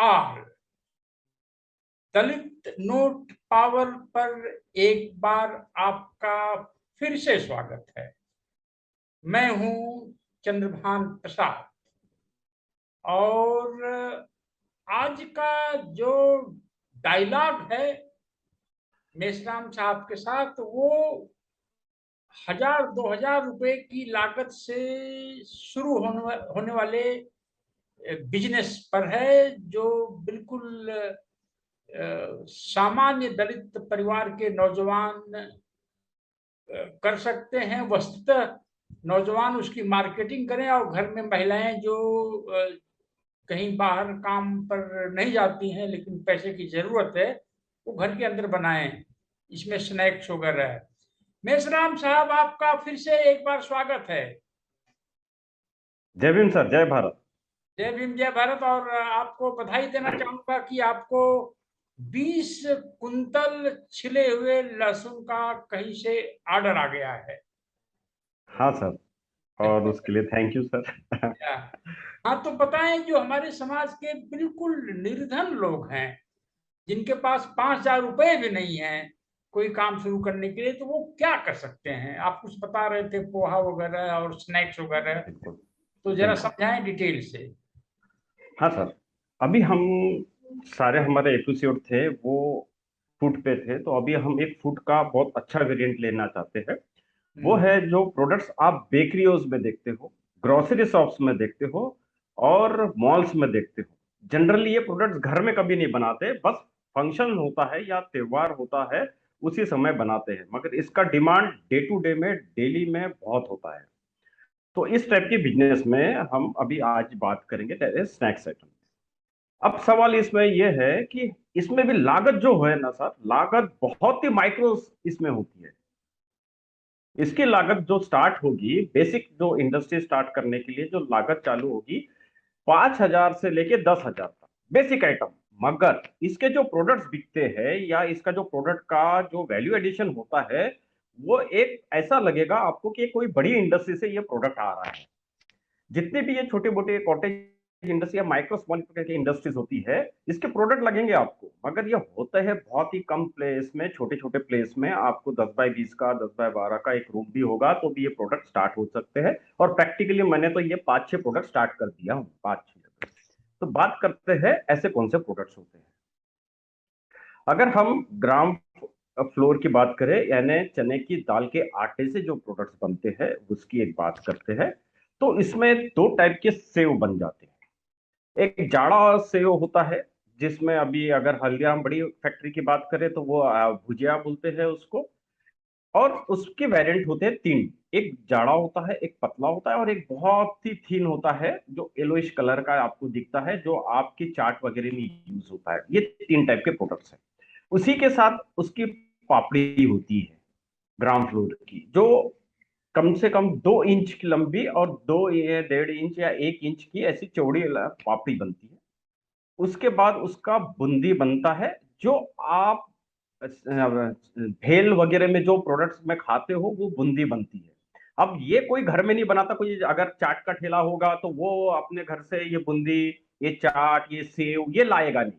All. दलित note power पर एक बार आपका फिर से स्वागत है। मैं हूं चंद्रभान प्रसाद और आज का जो डायलॉग है मेश्राम साहब के साथ वो 1000-2000 रुपए की लागत से शुरू होने वाले बिजनेस पर है, जो बिल्कुल सामान्य दलित परिवार के नौजवान कर सकते हैं। वस्तुतः नौजवान उसकी मार्केटिंग करें और घर में महिलाएं जो कहीं बाहर काम पर नहीं जाती हैं लेकिन पैसे की जरूरत है, वो घर के अंदर बनाएं। इसमें स्नैक्स वगैरह है। मेश्राम साहब, आपका फिर से एक बार स्वागत है। जय भीम सर, जय भारत। जय भीम, जय भारत। और आपको बधाई देना चाहूंगा कि आपको 20 कुंतल छिले हुए लहसुन का कहीं से ऑर्डर आ गया है। हाँ सर, और उसके लिए थैंक यू सर। हाँ, तो बताएं, जो हमारे समाज के बिल्कुल निर्धन लोग हैं, जिनके पास 5,000 रुपए भी नहीं है कोई काम शुरू करने के लिए, तो वो क्या कर सकते हैं? आप कुछ बता रहे थे, पोहा वगैरह और स्नैक्स वगैरह, बिल्कुल तो जरा बिल्कुल। समझाएं डिटेल से। हाँ सर, अभी हम सारे हमारे एपिसोड थे वो फूड पे थे, तो अभी हम एक फूड का बहुत अच्छा वेरिएंट लेना चाहते हैं। वो हम्म। है जो प्रोडक्ट्स आप बेकरीज में देखते हो, ग्रोसरी शॉप्स में देखते हो और मॉल्स में देखते हो। जनरली ये प्रोडक्ट्स घर में कभी नहीं बनाते, बस फंक्शन होता है या त्योहार होता है उसी समय बनाते हैं, मगर इसका डिमांड डे टू डे में, डेली में बहुत होता है। तो इस टाइप के बिजनेस में हम अभी आज बात करेंगे, दैट इज स्नैक्स आइटम। अब सवाल इसमें यह है कि इसमें भी लागत जो है ना सर, लागत बहुत ही माइक्रो इसमें होती है। इसकी लागत जो स्टार्ट होगी, बेसिक जो इंडस्ट्री स्टार्ट करने के लिए जो लागत चालू होगी, 5,000 से लेके 10,000 तक बेसिक आइटम। मगर इसके जो प्रोडक्ट्स बिकते हैं या इसका जो प्रोडक्ट का जो वैल्यू एडिशन होता है, वो एक ऐसा लगेगा आपको कि कोई बड़ी इंडस्ट्री से ये प्रोडक्ट आ रहा है। जितने भी ये छोटे मोटे कॉटेज इंडस्ट्री या माइक्रो स्मॉल की इंडस्ट्रीज होती है, इसके प्रोडक्ट लगेंगे आपको, मगर ये होता है बहुत ही कम प्लेस में, छोटे छोटे प्लेस में। आपको 10x20 का, 10x12 का एक रूम भी होगा तो भी ये प्रोडक्ट स्टार्ट हो सकते हैं। और प्रैक्टिकली मैंने तो ये 5-6 प्रोडक्ट स्टार्ट कर दिया हूँ, 5-6। तो बात करते हैं ऐसे कौन से प्रोडक्ट्स होते हैं। अगर हम ग्राम फ्लोर की बात करें, यानी चने की दाल के आटे से जो प्रोडक्ट्स बनते हैं उसकी एक बात करते हैं, तो इसमें दो टाइप के सेव बन जाते हैं। एक जाड़ा सेव होता है, जिसमें अभी अगर हल्दीराम बड़ी फैक्ट्री की बात करें तो वो भुजिया बोलते हैं उसको। और उसके वेरिएंट होते हैं 3। एक जाड़ा होता है, एक पतला होता है और एक बहुत ही थीन होता है जो येलोइश कलर का आपको दिखता है, जो आपकी चाट वगैरह में यूज होता है। ये 3 टाइप के प्रोडक्ट्स हैं। उसी के साथ उसकी पापड़ी होती है ग्राम फ्लोर की, जो कम से कम 2 इंच की लंबी और 2 1.5 इंच या 1 इंच की ऐसी चौड़ी पापड़ी बनती है। उसके बाद उसका बूंदी बनता है, जो आप भेल वगैरह में जो प्रोडक्ट्स में खाते हो वो बूंदी बनती है। अब ये कोई घर में नहीं बनाता, कोई अगर चाट का ठेला होगा तो वो अपने घर से ये बूंदी, ये चाट, ये सेव ये लाएगा नहीं।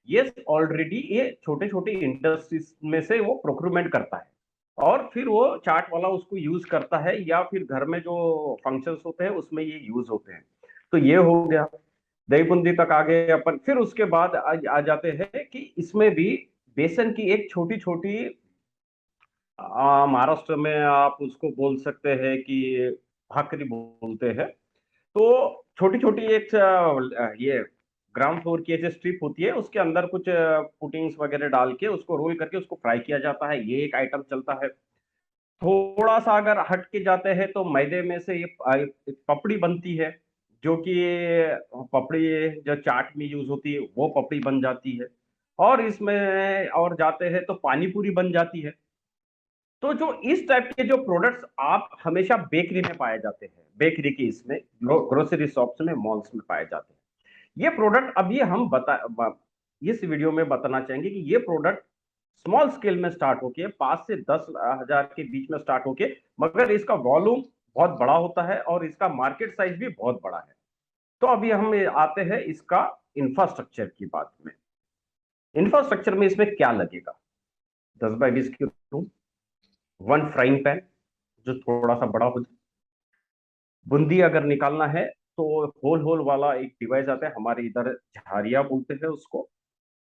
ये ऑलरेडी ये छोटे छोटे इंडस्ट्रीज में से वो प्रोक्यूरमेंट करता है और फिर वो चाट वाला उसको यूज करता है, या फिर घर में जो फंक्शंस होते हैं उसमें ये यूज होते हैं। तो ये हो गया, दही बूंदी तक आ गए अपन। फिर उसके बाद आ जाते हैं कि इसमें भी बेसन की एक छोटी छोटी, महाराष्ट्र में आप उसको बोल सकते हैं कि भाकरी बोलते हैं। तो छोटी छोटी एक ये ग्राउंड फ्लोर की ऐसे स्ट्रिप होती है, उसके अंदर कुछ पुटिंग्स वगैरह डाल के उसको रोल करके उसको फ्राई किया जाता है। ये एक आइटम चलता है। थोड़ा सा अगर हट के जाते हैं तो मैदे में से ये पपड़ी बनती है, जो कि पपड़ी जो चाट में यूज होती है वो पपड़ी बन जाती है। और इसमें और जाते हैं तो पानी पूरी बन जाती है। तो जो इस टाइप के जो प्रोडक्ट्स आप हमेशा बेकरी में पाए जाते हैं, बेकरी की इसमें ग्रोसरी शॉप्स में, मॉल्स में पाए जाते हैं। ये प्रोडक्ट अभी हम इस वीडियो में बताना चाहेंगे कि ये प्रोडक्ट स्मॉल स्केल में स्टार्ट होके 5 से 10 हजार के बीच में स्टार्ट होके, मगर इसका वॉल्यूम बहुत बड़ा होता है और इसका मार्केट साइज भी बहुत बड़ा है। तो अभी हम आते हैं इसका इंफ्रास्ट्रक्चर की बात में, इंफ्रास्ट्रक्चर में इसमें क्या लगेगा? 10 बाई 20 की रूम, 1 फ्राइंग पैन जो थोड़ा सा बड़ा हो जाए, बूंदी अगर निकालना है तो होल होल वाला एक डिवाइस आता है, हमारे इधर झारिया बोलते हैं उसको,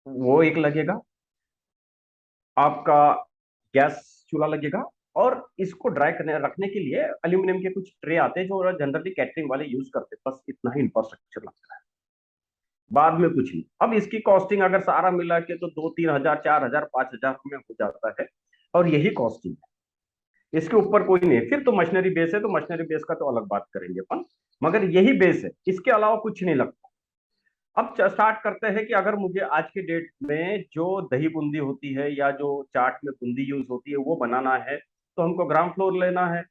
वो एक लगेगा। आपका गैस चूल्हा लगेगा, और इसको ड्राई करने रखने के लिए एल्यूमिनियम के कुछ ट्रे आते हैं जो जनरली कैटरिंग वाले यूज करते हैं। बस इतना ही इंफ्रास्ट्रक्चर लगता है, बाद में कुछ नहीं। अब इसकी कॉस्टिंग अगर सारा मिला के तो 2-3 हजार, 4 हजार, 5 हजार में हो जाता है, और यही कॉस्टिंग है, इसके ऊपर कोई नहीं है। फिर तो मशीनरी बेस है, तो मशीनरी बेस का तो अलग बात करेंगे अपन, मगर यही बेस है, इसके अलावा कुछ नहीं लगता। अब स्टार्ट करते हैं कि अगर मुझे आज के डेट में जो दही बूंदी होती है या जो चाट में बूंदी यूज होती है वो बनाना है, तो हमको ग्राउंड फ्लोर लेना है,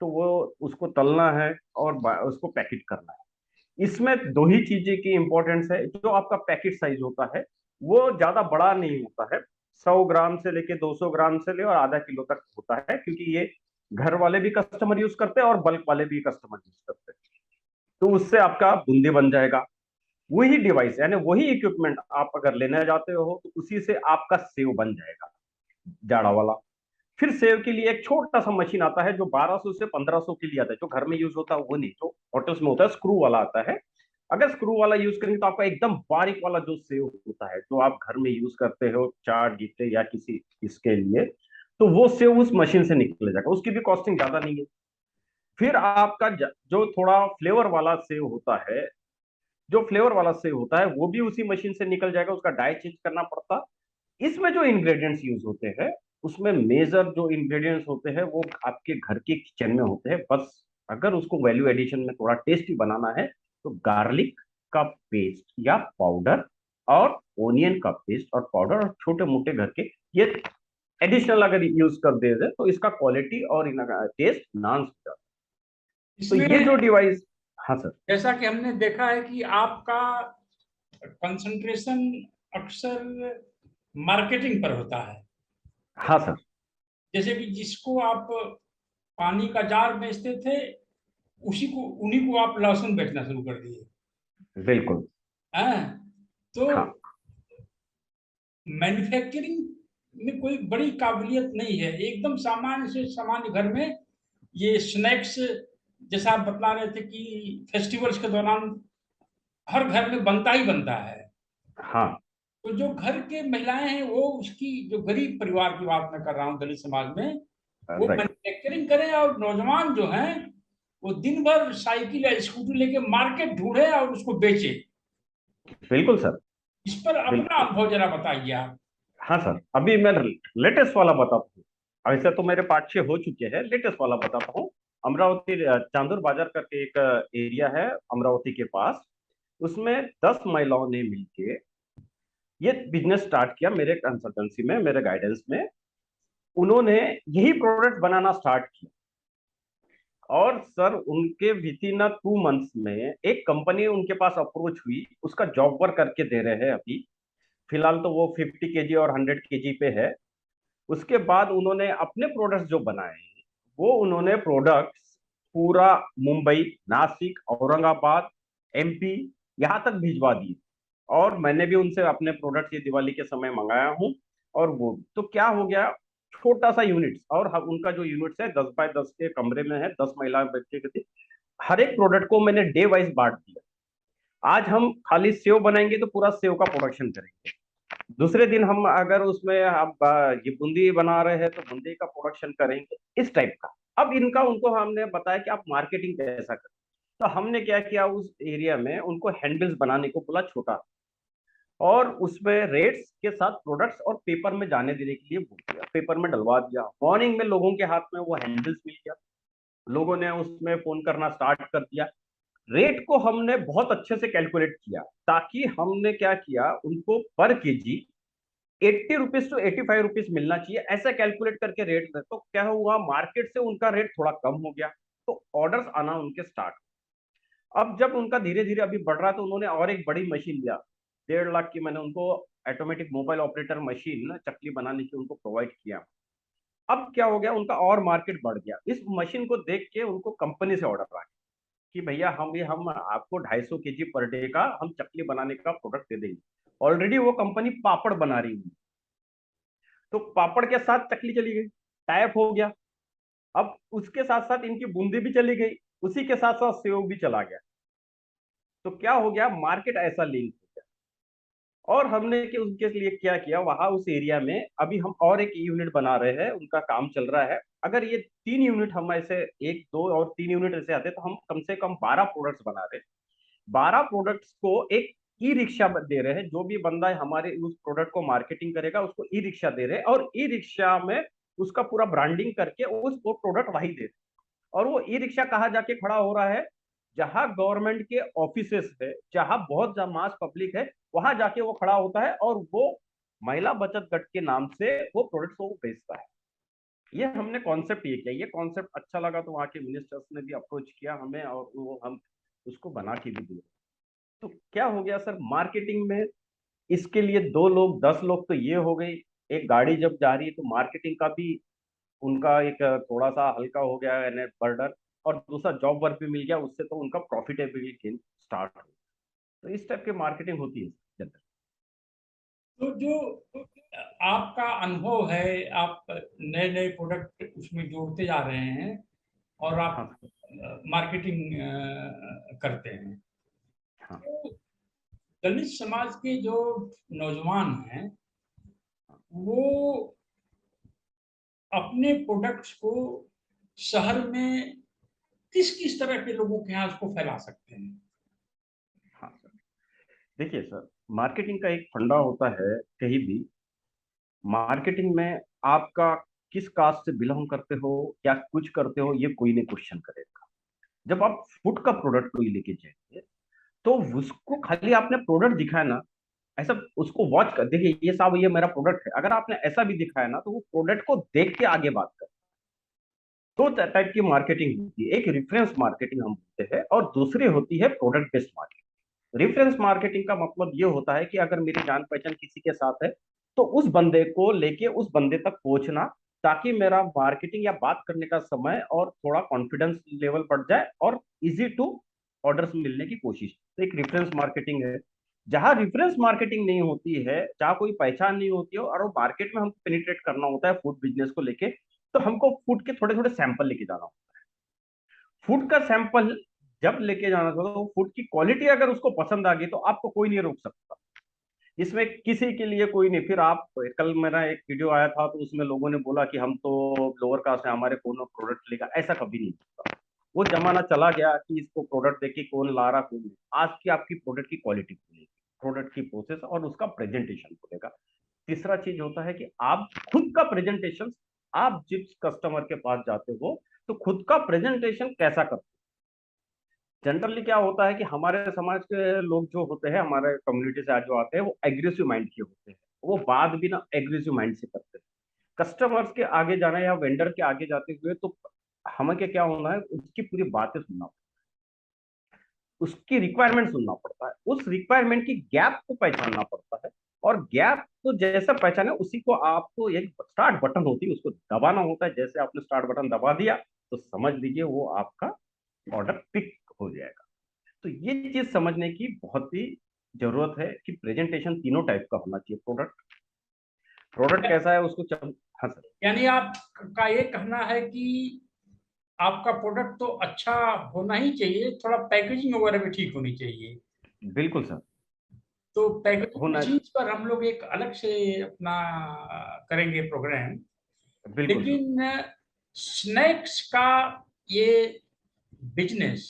तो वो उसको तलना है और उसको पैकेट करना है। इसमें दो ही चीजें की इंपॉर्टेंस है। जो आपका पैकेट साइज होता है वो ज्यादा बड़ा नहीं होता है, 100 ग्राम से लेके 200 ग्राम से ले और आधा किलो तक होता है, क्योंकि ये घर वाले भी कस्टमर यूज करते हैं और बल्क वाले भी कस्टमर यूज करते हैं। तो उससे आपका बूंदी बन जाएगा। वही डिवाइस यानी वही इक्विपमेंट आप अगर लेने जाते हो तो उसी से आपका सेव बन जाएगा, जाड़ा वाला। फिर सेव के लिए एक छोटा सा मशीन आता है जो 1200 से 1500 के लिए आता है, जो घर में यूज होता है वो नहीं, जो होटल्स में होता है स्क्रू वाला आता है। अगर स्क्रू वाला यूज करेंगे तो आपका एकदम बारीक वाला जो सेव होता है जो आप घर में यूज करते हो चाट गीटे या किसी इसके लिए, तो वो सेव उस मशीन से निकल जाएगा, उसकी भी कॉस्टिंग ज्यादा नहीं है। फिर आपका जो थोड़ा फ्लेवर वाला सेव होता है, जो फ्लेवर वाला सेव होता है वो भी उसी मशीन से निकल जाएगा, उसका डाई चेंज करना पड़ता। इसमें जो इंग्रेडिएंट्स यूज होते हैं उसमें मेजर जो इंग्रेडिएंट्स होते हैं वो आपके घर के किचन में होते हैं। बस अगर उसको वैल्यू एडिशन में थोड़ा टेस्टी बनाना है तो गार्लिक का पेस्ट या पाउडर, और ओनियन का पेस्ट और पाउडर, और छोटे मोटे घर के ये एडिशनल अगर यूज कर दे दे तो इसका क्वालिटी और टेस्ट नान्स हो जाता है। तो ये इसमें जो डिवाइस, हाँ सर। जैसा कि हमने देखा है कि आपका कंसंट्रेशन अक्सर मार्केटिंग पर होता है। हाँ सर। जैसे कि जिसको आप पानी का जार बेचते थे, उसी को उन्हीं को आप लहसुन बेचना शुरू कर दिए बिल्कुल। हैं। तो हाँ मैन्युफैक्चरिंग में कोई बड़ी काबिलियत नहीं है, एकदम सामान्य से सामान्य घर में ये स्नैक्स, जैसा आप बता रहे थे कि फेस्टिवल्स के दौरान हर घर में बनता ही बनता है। हाँ। तो जो घर के महिलाएं हैं वो उसकी, जो गरीब परिवार की बात मैं कर रहा हूँ दलित समाज में, वो राइट। मैन्युफैक्चरिंग करें, और नौजवान जो हैं वो दिन भर साइकिल या स्कूटर लेके मार्केट ढूंढे और उसको बेचे। बिल्कुल सर। इस पर अपना बिल्कुल। अनुभव जरा बताइए आप। हाँ सर, अभी मैं लेटेस्ट वाला बताता हूँ। ऐसे तो मेरे 5-6 हो चुके हैं, लेटेस्ट वाला बताता हूँ। अमरावती चांदूर बाजार करके एक एरिया है अमरावती के पास, उसमें 10 महिलाओं ने मिलके ये बिजनेस स्टार्ट किया, मेरे कंसल्टेंसी में, मेरे गाइडेंस में। उन्होंने यही प्रोडक्ट बनाना स्टार्ट किया, और सर उनके विद इन 2 मंथ्स में एक कंपनी उनके पास अप्रोच हुई, उसका जॉब वर्क करके दे रहे हैं अभी फिलहाल, तो वो 50 kg और 100 kg पे है। उसके बाद उन्होंने अपने प्रोडक्ट्स जो बनाए, वो उन्होंने प्रोडक्ट्स पूरा मुंबई, नासिक, औरंगाबाद, एमपी यहाँ तक भिजवा दिए। और मैंने भी उनसे अपने प्रोडक्ट्स ये दिवाली के समय मंगाया हूँ। और वो तो क्या हो गया, छोटा सा यूनिट्स, और उनका जो यूनिट्स है 10 बाय 10 के कमरे में है, 10 महिला बच्चे के थे। हर एक प्रोडक्ट को मैंने डे वाइज बांट दिया। आज हम खाली सेव बनाएंगे तो पूरा सेव का प्रोडक्शन करेंगे, दूसरे दिन हम अगर उसमें आप ये बूंदी बना रहे हैं तो बूंदी का प्रोडक्शन करेंगे, इस टाइप का। अब इनका उनको हमने बताया कि आप मार्केटिंग कैसा करें, तो हमने क्या किया, उस एरिया में उनको हैंडल्स बनाने को बोला छोटा, और उसमें रेट्स के साथ प्रोडक्ट्स और पेपर में जाने देने के लिए बोल दिया, पेपर में डलवा दिया। मॉर्निंग में लोगों के हाथ में वो हैंडल्स मिल गया, लोगों ने उसमें फोन करना स्टार्ट कर दिया। रेट को हमने बहुत अच्छे से कैलकुलेट किया, ताकि हमने क्या किया, उनको पर केजी 80 रुपीज टू 85 रुपीज मिलना चाहिए, ऐसा कैलकुलेट करके रेट। तो क्या हुआ, मार्केट से उनका रेट थोड़ा कम हो गया, तो ऑर्डर्स आना उनके स्टार्ट। अब जब उनका धीरे धीरे अभी बढ़ रहा है तो उन्होंने और एक बड़ी मशीन लिया, 1.5 लाख की मैंने उनको ऑटोमेटिक मोबाइल ऑपरेटर मशीन चकली बनाने की उनको प्रोवाइड किया। अब क्या हो गया, उनका और मार्केट बढ़ गया, इस मशीन को देख के उनको कंपनी से ऑर्डर आ गया कि भैया हम आपको 250 केजी पर डे का हम चकली बनाने का प्रोडक्ट दे देंगे। ऑलरेडी वो कंपनी पापड़ बना रही है, तो पापड़ के साथ चकली चली गई, टाइप हो गया। अब उसके साथ साथ इनकी बूंदी भी चली गई, उसी के साथ साथ सेव भी चला गया। तो क्या हो गया, मार्केट ऐसा लिंक हो गया। और हमने कि उनके लिए क्या किया, वहां उस एरिया में अभी हम और एक यूनिट बना रहे हैं, उनका काम चल रहा है। अगर ये 3 यूनिट हम ऐसे, 1, 2 और 3 यूनिट ऐसे आते तो हम कम से कम 12 प्रोडक्ट्स बना रहे हैं। 12 प्रोडक्ट्स को एक ई रिक्शा दे रहे हैं। जो भी बंदा हमारे उस प्रोडक्ट को मार्केटिंग करेगा उसको ई रिक्शा दे रहे हैं, और ई रिक्शा में उसका पूरा ब्रांडिंग करके उस वो प्रोडक्ट वही दे रहे हैं। और वो ई रिक्शा कहाँ जाके खड़ा हो रहा है, जहां गवर्नमेंट के ऑफिसेस है, जहां बहुत मास पब्लिक है, वहां जाके वो खड़ा होता है और वो महिला बचत गट के नाम से वो प्रोडक्ट्स वो बेचता है। ये हमने कॉन्सेप्ट ये किया, ये कॉन्सेप्ट अच्छा लगा तो वहाँ के मिनिस्टर्स ने भी अप्रोच किया हमें, और वो हम उसको बना के भी दिए। तो क्या हो गया सर, मार्केटिंग में इसके लिए 2 लोग 10 लोग तो ये हो गई। एक गाड़ी जब जा रही है तो मार्केटिंग का भी उनका एक थोड़ा सा हल्का हो गया है बर्डन। और दूसरा जॉब वर्क भी मिल गया, उससे तो उनका प्रॉफिटेबिलिटी स्टार्ट हो। तो इस टाइप की मार्केटिंग होती है जनरल। तो जो आपका अनुभव है, आप नए नए प्रोडक्ट उसमें जोड़ते जा रहे हैं और हाँ आप सर। मार्केटिंग करते हैं। हाँ। तो दलित समाज के जो नौजवान हैं, वो अपने प्रोडक्ट्स को शहर में किस किस तरह के लोगों के यहाँ उसको फैला सकते हैं? हाँ सर, देखिए सर, मार्केटिंग का एक फंडा होता है कहीं भी। मार्केटिंग में आपका किस कास्ट से बिलोंग करते हो, क्या कुछ करते हो, ये कोई नहीं क्वेश्चन करेगा। जब आप फूड का प्रोडक्ट कोई लेके जाएंगे तो उसको खाली आपने प्रोडक्ट दिखाया ना, ऐसा उसको वॉच कर देखिए, ये साहब ये मेरा प्रोडक्ट है, अगर आपने ऐसा भी दिखाया ना तो वो प्रोडक्ट को देख के आगे बात कर। दो टाइप की मार्केटिंग होती है, एक रेफरेंस मार्केटिंग हम बोलते हैं, और दूसरी होती है product based marketing. Reference marketing का मतलब ये होता है कि अगर मेरी जान पहचान किसी के साथ है तो उस बंदे को लेके उस बंदे तक पहुंचना, ताकि मेरा मार्केटिंग या बात करने का समय और थोड़ा कॉन्फिडेंस लेवल बढ़ जाए और इजी टू ऑर्डर्स मिलने की कोशिश। तो एक रेफरेंस मार्केटिंग है। जहां रेफरेंस मार्केटिंग नहीं होती है, जहां कोई पहचान नहीं होती है और वो मार्केट में हमको पेनिट्रेट करना होता है फूड बिजनेस को लेके, तो हमको फूड के थोड़े थोड़े सैंपल लेके जाना होता है। फूड का सैंपल जब लेके जाना था तो फूड की क्वालिटी अगर उसको पसंद आ गई तो आपको कोई नहीं रोक सकता। इसमें किसी के लिए कोई नहीं। फिर आप, कल मेरा एक वीडियो आया था तो उसमें लोगों ने बोला कि हम तो लोअर कास्ट है, हमारे कौन प्रोडक्ट लेगा, ऐसा कभी नहीं होता। वो जमाना चला गया कि इसको प्रोडक्ट देखिए कौन ला रहा कौन नहीं। आज की आपकी प्रोडक्ट की क्वालिटी खुलेगी, प्रोडक्ट की प्रोसेस और उसका प्रेजेंटेशन खुलेगा। तीसरा चीज होता है कि आप खुद का प्रेजेंटेशन, आप जिस कस्टमर के पास जाते हो तो खुद का प्रेजेंटेशन कैसा करते हो। जनरली क्या होता है कि हमारे समाज के लोग जो होते हैं, हमारे कम्युनिटी से आज जो आते हैं, वो एग्रेसिव माइंड के होते हैं। वो बात भी ना एग्रेसिव माइंड से करते हैं। कस्टमर्स के आगे जाना या वेंडर के आगे जाते हुए तो हमें क्या होना है, उसकी पूरी बातें सुनना, उसकी रिक्वायरमेंट सुनना पड़ता है, उस रिक्वायरमेंट की गैप को पहचानना पड़ता है। और गैप तो जैसा पहचाने उसी को आपको एक स्टार्ट बटन होती है उसको दबाना होता है। जैसे आपने स्टार्ट बटन दबा दिया तो समझ लीजिए वो आपका ऑर्डर पिक हो जाएगा। तो ये चीज समझने की बहुत ही जरूरत है कि प्रेजेंटेशन तीनों टाइप का होना चाहिए। प्रोडक्ट, प्रोडक्ट कैसा है उसको हाँ सर। यानी आपका ये कहना है कि आपका प्रोडक्ट तो अच्छा होना ही चाहिए, थोड़ा पैकेजिंग वगैरह भी ठीक होनी चाहिए। बिल्कुल सर। तो पैकेजिंग होना, मशीन्स पर हम लोग एक अलग से अपना करेंगे प्रोग्राम। बिल्कुल सर। लेकिन स्नैक्स का ये बिजनेस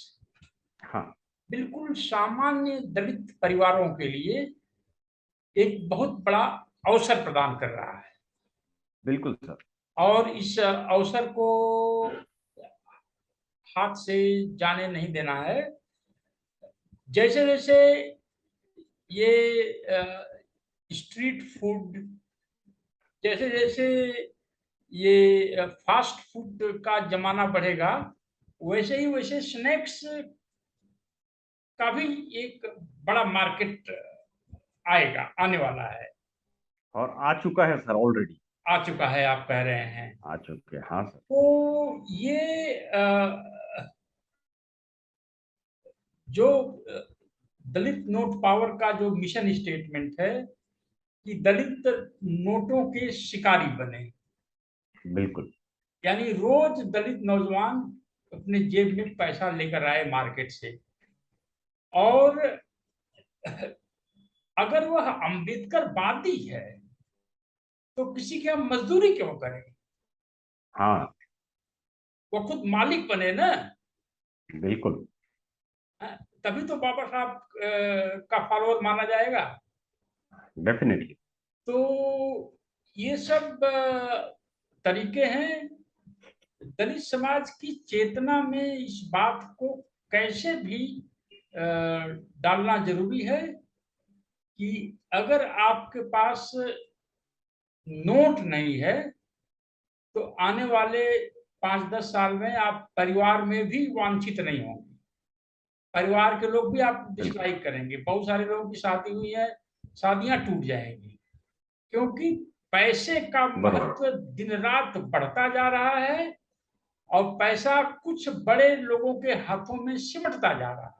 हाँ। बिल्कुल सामान्य दलित परिवारों के लिए एक बहुत बड़ा अवसर प्रदान कर रहा है, बिल्कुल सर। और इस अवसर को हाथ से जाने नहीं देना है। जैसे जैसे ये स्ट्रीट फूड, जैसे जैसे ये फास्ट फूड का जमाना बढ़ेगा, वैसे ही वैसे स्नैक्स का भी एक बड़ा मार्केट आएगा, आने वाला है। और आ चुका है सर ऑलरेडी। आ चुका है आप कह रहे हैं। आ चुके हैं हाँ सर। तो ये जो दलित नोट पावर का जो मिशन स्टेटमेंट है कि दलित नोटों के शिकारी बने, बिल्कुल। यानी रोज दलित नौजवान अपने जेब में पैसा लेकर आए मार्केट से, और अगर वह अम्बेडकरवादी है तो किसी की हम मजदूरी क्यों करें? हाँ, वो खुद मालिक बने ना। बिल्कुल। तभी तो बाबा साहब का फॉलोअर माना जाएगा। डेफिनेटली। तो ये सब तरीके हैं। दलित समाज की चेतना में इस बात को कैसे भी डालना जरूरी है कि अगर आपके पास नोट नहीं है तो आने वाले 5-10 साल में आप परिवार में भी वांछित नहीं होंगे। परिवार के लोग भी आपको डिसलाइक करेंगे। बहुत सारे लोगों की शादी हुई है, शादियां टूट जाएंगी, क्योंकि पैसे का बरोबर। महत्व दिन रात बढ़ता जा रहा है और पैसा कुछ बड़े लोगों के हाथों में सिमटता जा रहा है।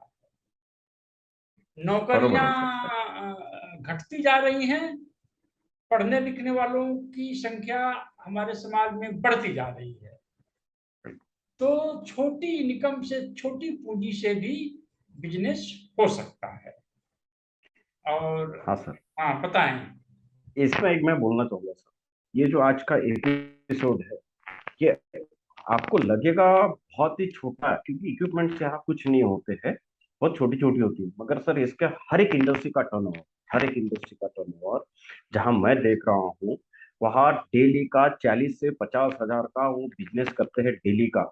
बरोबर नौकरियां है सर। घटती जा रही हैं, पढ़ने लिखने वालों की संख्या हमारे समाज में बढ़ती जा रही है। तो छोटी इनकम से, छोटी पूंजी से भी बिजनेस हो सकता है। और हाँ सर, हाँ, बताएं। इसमें एक मैं बोलना चाहूंगा सर, ये जो आज का एपिसोड है, ये आपको लगेगा बहुत ही छोटा है, क्योंकि इक्विपमेंट से यहाँ कुछ नहीं होते हैं, बहुत छोटी छोटी होती है, मगर सर इसके हर एक इंडस्ट्री का टर्नओवर, हर एक इंडस्ट्री का टर्नओवर जहां मैं देख रहा हूँ, वहां डेली का 40 से 50 हजार का वो बिजनेस करते हैं डेली का।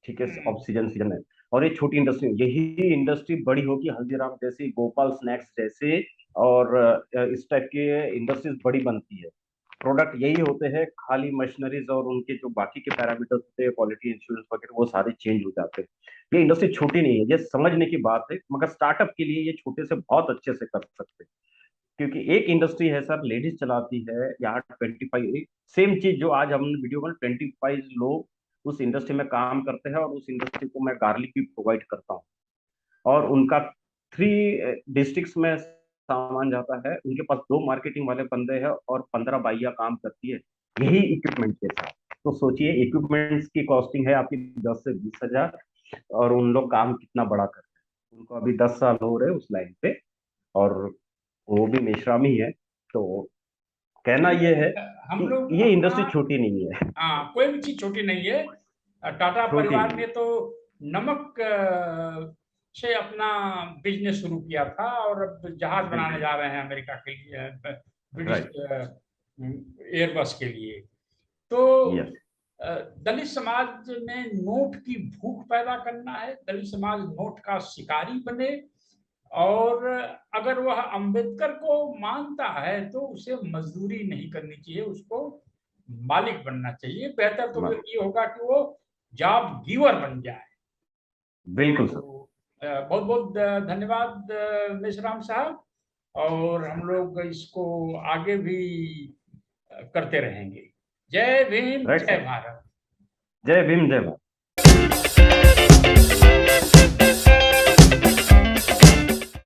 ठीक है, ऑफ सीजन है। और ये छोटी इंडस्ट्री, यही इंडस्ट्री बड़ी होगी हल्दीराम जैसी, गोपाल स्नैक्स जैसे, और इस टाइप की इंडस्ट्रीज बड़ी बनती है। प्रोडक्ट यही होते हैं, खाली मशीनरीज और उनके जो बाकी के पैरामीटर्स होते हैं, क्वालिटी इंश्योरेंस वगैरह, वो सारे चेंज हो जाते हैं। ये इंडस्ट्री छोटी नहीं है, ये समझने की बात है, मगर स्टार्टअप के लिए ये छोटे से बहुत अच्छे से कर सकते हैं। क्योंकि एक इंडस्ट्री है सर, लेडीज चलाती है यहाँ 25, सेम चीज जो आज हमने वीडियो में 25 लोग उस इंडस्ट्री में काम करते हैं, और उस इंडस्ट्री को मैं गार्लिक भी प्रोवाइड करता हूँ, और उनका 3 डिस्ट्रिक्ट्स में सामान जाता है, उनके पास 2 मार्केटिंग वाले बंदे हैं और 15 बाइया काम करती है यही इक्विपमेंट के साथ। तो सोचिए इक्विपमेंट्स की कॉस्टिंग है आपकी 10 से 20 हजार, और उन लोग काम कितना बड़ा करते हैं। उनको अभी 10 साल हो रहे हैं उस लाइन पे, और वो भी मेश्राम ही है। तो कहना ये है चलिए, हम कि लोग ये अपना, इंडस्ट्री छोटी नहीं है। हाँ, कोई भी चीज छोटी नहीं है। टाटा छोटी परिवार नहीं ने है। तो नमक से अपना बिजनेस शुरू किया था, और अब जहाज बनाने बिल्कुल। जा रहे हैं अमेरिका के लिए, ब्रिटिश राइट। एयरबस के लिए। तो यस। दलित समाज में नोट की भूख पैदा करना है, दलित समाज नोट का शिकारी बने, और अगर वह अंबेडकर को मानता है तो उसे मजदूरी नहीं करनी चाहिए, उसको मालिक बनना चाहिए। बेहतर तो ये होगा कि वो जॉब गिवर बन जाए। बिल्कुल सर। तो बहुत बहुत धन्यवाद मेश्राम साहब, और हम लोग इसको आगे भी करते रहेंगे। जय भीम, राइट जय सर। भारत। जय भीम, जय भारत।